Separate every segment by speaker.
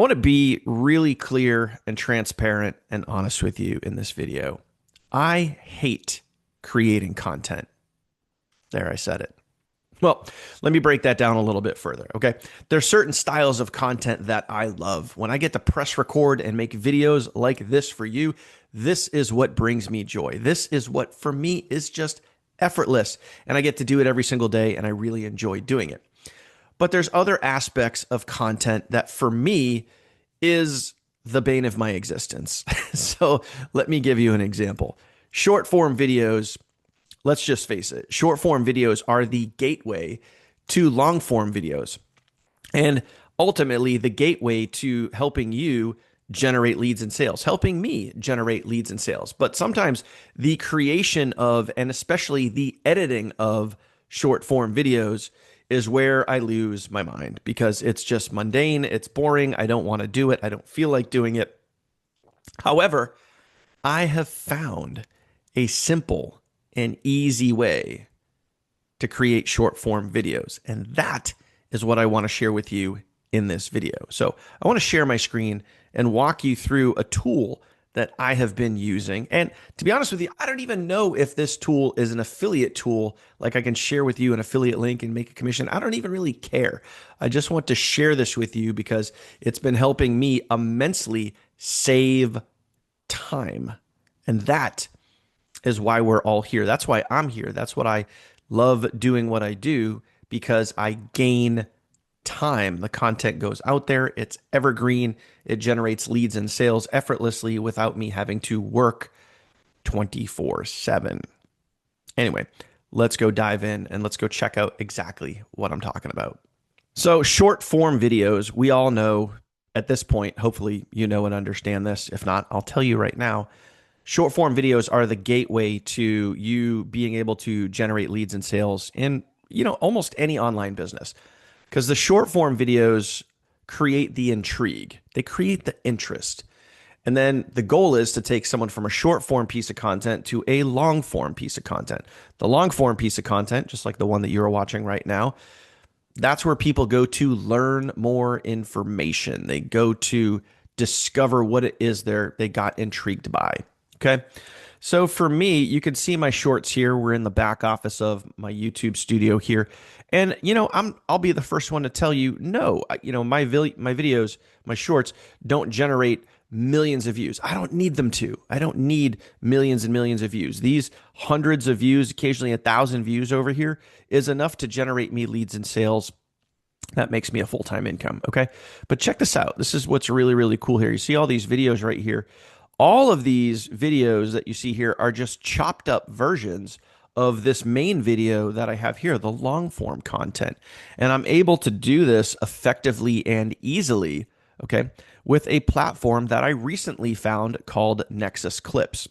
Speaker 1: want to be really clear and transparent and honest with you in this video. I hate creating content. There, I said it. Well, let me break that down a little bit further, okay? There's certain styles of content that I love. When I get to press record and make videos like this for you, this is what brings me joy. This is what, for me, is just effortless. And I get to do it every single day, and I really enjoy doing it. But there's other aspects of content that, for me, is the bane of my existence. So let me give you an example. Short form videos, let's just face it, short form videos are the gateway to long form videos, and ultimately the gateway to helping you generate leads and sales, helping me generate leads and sales. But sometimes the creation of, and especially the editing of short form videos is where I lose my mind, because it's just mundane, it's boring, I don't want to do it, I don't feel like doing it. However, I have found a simple and easy way to create short form videos, and that is what I want to share with you in this video. So I want to share my screen and walk you through a tool that I have been using. And to be honest with you, I don't even know if this tool is an affiliate tool, like I can share with you an affiliate link and make a commission. I don't even really care. I just want to share this with you because it's been helping me immensely save time. And that is why we're all here. That's why I'm here. That's what I love doing what I do, because I gain time. The content goes out there. It's evergreen. It generates leads and sales effortlessly without me having to work 24/7. Anyway, let's go dive in and let's go check out exactly what I'm talking about. So short form videos, we all know at this point, hopefully you know and understand this. If not, I'll tell you right now. Short form videos are the gateway to you being able to generate leads and sales in, almost any online business. Because the short form videos create the intrigue, they create the interest. And then the goal is to take someone from a short form piece of content to a long form piece of content. The long form piece of content, just like the one that you're watching right now, that's where people go to learn more information. They go to discover what it is they got intrigued by. Okay. So for me, you can see my shorts here. We're in the back office of my YouTube studio here. And, I'll be the first one to tell you, no, my videos, my shorts don't generate millions of views. I don't need them to. I don't need millions and millions of views. These hundreds of views, occasionally 1,000 views over here, is enough to generate me leads and sales. That makes me a full-time income. Okay. But check this out. This is what's really, really cool here. You see all these videos right here. All of these videos that you see here are just chopped up versions of this main video that I have here, the long form content. And I'm able to do this effectively and easily, okay, with a platform that I recently found called Nexus Clips.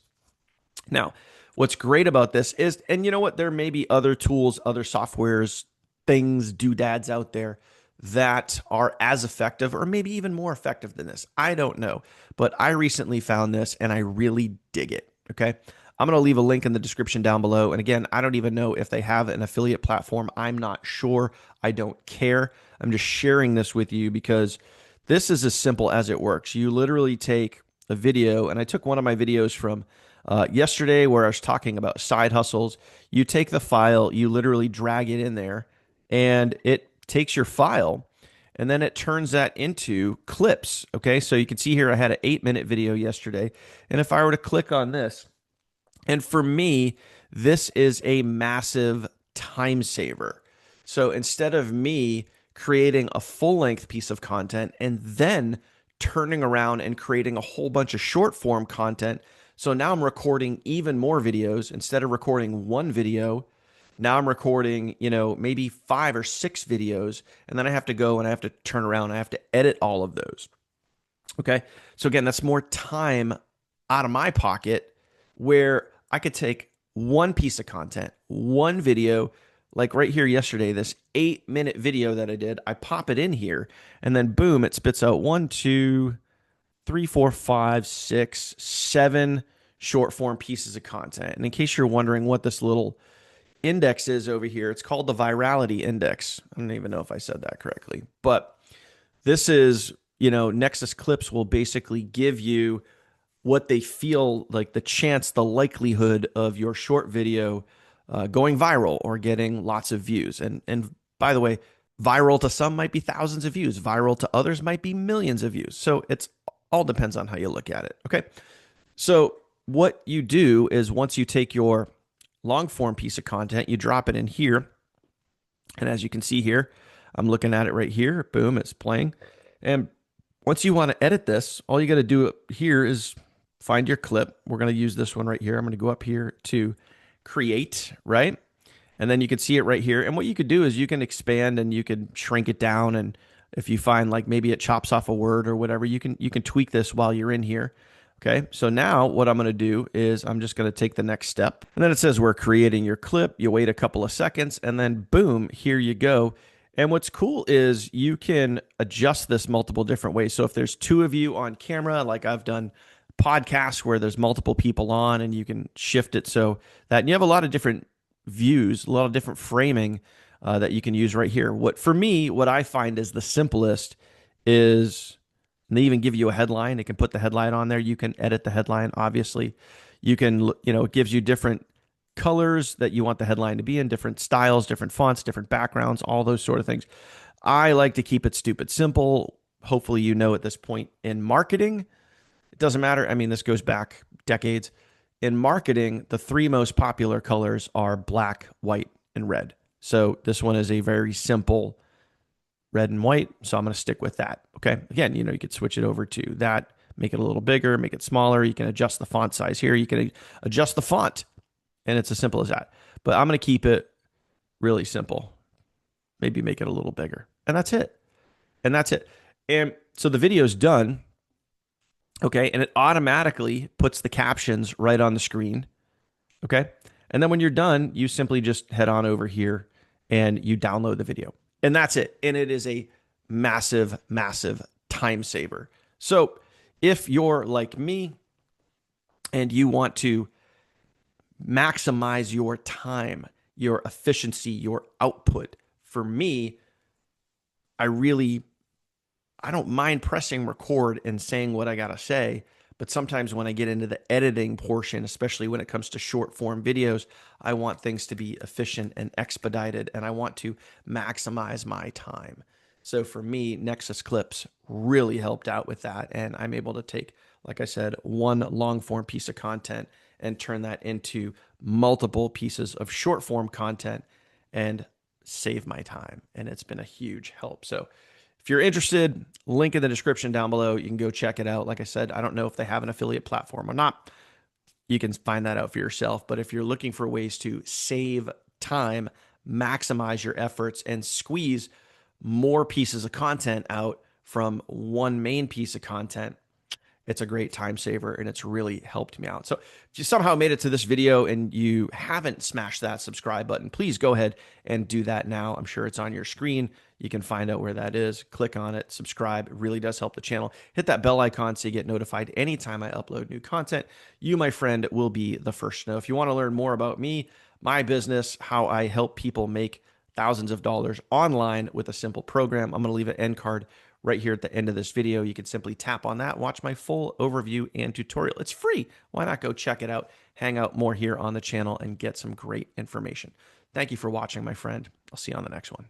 Speaker 1: Now, what's great about this is, and you know what, there may be other tools, other softwares, things, doodads out there that are as effective or maybe even more effective than this. I don't know, but I recently found this and I really dig it. Okay. I'm going to leave a link in the description down below. And again, I don't even know if they have an affiliate platform. I'm not sure. I don't care. I'm just sharing this with you because this is as simple as it works. You literally take a video, and I took one of my videos from yesterday where I was talking about side hustles. You take the file, you literally drag it in there, and it takes your file and then it turns that into clips. Okay. So you can see here, I had an 8-minute video yesterday. And if I were to click on this, and for me, this is a massive time saver. So instead of me creating a full length piece of content and then turning around and creating a whole bunch of short form content. So now I'm recording even more videos. Instead of recording one video, now I'm recording, maybe 5 or 6 videos, and then I have to go and I have to turn around. I have to edit all of those. Okay. So again, that's more time out of my pocket where I could take one piece of content, one video, like right here yesterday, this 8-minute video that I did, I pop it in here and then boom, it spits out 1, 2, 3, 4, 5, 6, 7 short form pieces of content. And in case you're wondering what this little index is over here, it's called the virality index. I don't even know if I said that correctly, but this is Nexus Clips will basically give you what they feel like the chance, the likelihood of your short video going viral or getting lots of views. And by the way, viral to some might be thousands of views. Viral to others might be millions of views. So it's all depends on how you look at it. Okay. So what you do is once you take your long form piece of content, you drop it in here. And as you can see here, I'm looking at it right here. Boom, it's playing. And once you want to edit this, all you got to do here is find your clip. We're going to use this one right here. I'm going to go up here to create, right? And then you can see it right here. And what you could do is you can expand and you can shrink it down. And if you find like maybe it chops off a word or whatever, you can tweak this while you're in here. Okay, so now what I'm going to do is I'm just going to take the next step. And then it says we're creating your clip. You wait a couple of seconds and then boom, here you go. And what's cool is you can adjust this multiple different ways. So if there's two of you on camera, like I've done podcasts where there's multiple people on and you can shift it so that and you have a lot of different views, a lot of different framing that you can use right here. For me, what I find is the simplest is, and they even give you a headline. It can put the headline on there. You can edit the headline, obviously. You can, it gives you different colors that you want the headline to be in, different styles, different fonts, different backgrounds, all those sort of things. I like to keep it stupid simple. Hopefully, at this point in marketing, it doesn't matter. I mean, this goes back decades. In marketing, the three most popular colors are black, white, and red. So this one is a very simple red and white. So I'm going to stick with that. Okay. Again, you could switch it over to that, make it a little bigger, make it smaller. You can adjust the font size here. You can adjust the font, and it's as simple as that. But I'm going to keep it really simple. Maybe make it a little bigger. And that's it. And that's it. And so the video is done. Okay. And it automatically puts the captions right on the screen. Okay. And then when you're done, you simply just head on over here and you download the video. And that's it. And it is a massive, massive time saver. So if you're like me and you want to maximize your time, your efficiency, your output, for me, I don't mind pressing record and saying what I got to say. But sometimes when I get into the editing portion, especially when it comes to short form videos, I want things to be efficient and expedited, and I want to maximize my time. So for me, Nexus Clips really helped out with that. And I'm able to take, like I said, one long form piece of content and turn that into multiple pieces of short form content and save my time. And it's been a huge help. So if you're interested, link in the description down below. You can go check it out. Like I said, I don't know if they have an affiliate platform or not. You can find that out for yourself. But if you're looking for ways to save time, maximize your efforts, and squeeze more pieces of content out from one main piece of content, it's a great time saver, and it's really helped me out. So if you somehow made it to this video and you haven't smashed that subscribe button, please go ahead and do that now. I'm sure it's on your screen. You can find out where that is. Click on it, subscribe. It really does help the channel. Hit that bell icon so you get notified anytime I upload new content. You, my friend, will be the first to know. If you want to learn more about me, my business, how I help people make thousands of dollars online with a simple program, I'm going to leave an end card right here at the end of this video. You can simply tap on that, watch my full overview and tutorial. It's free. Why not go check it out, hang out more here on the channel, and get some great information. Thank you for watching, my friend. I'll see you on the next one.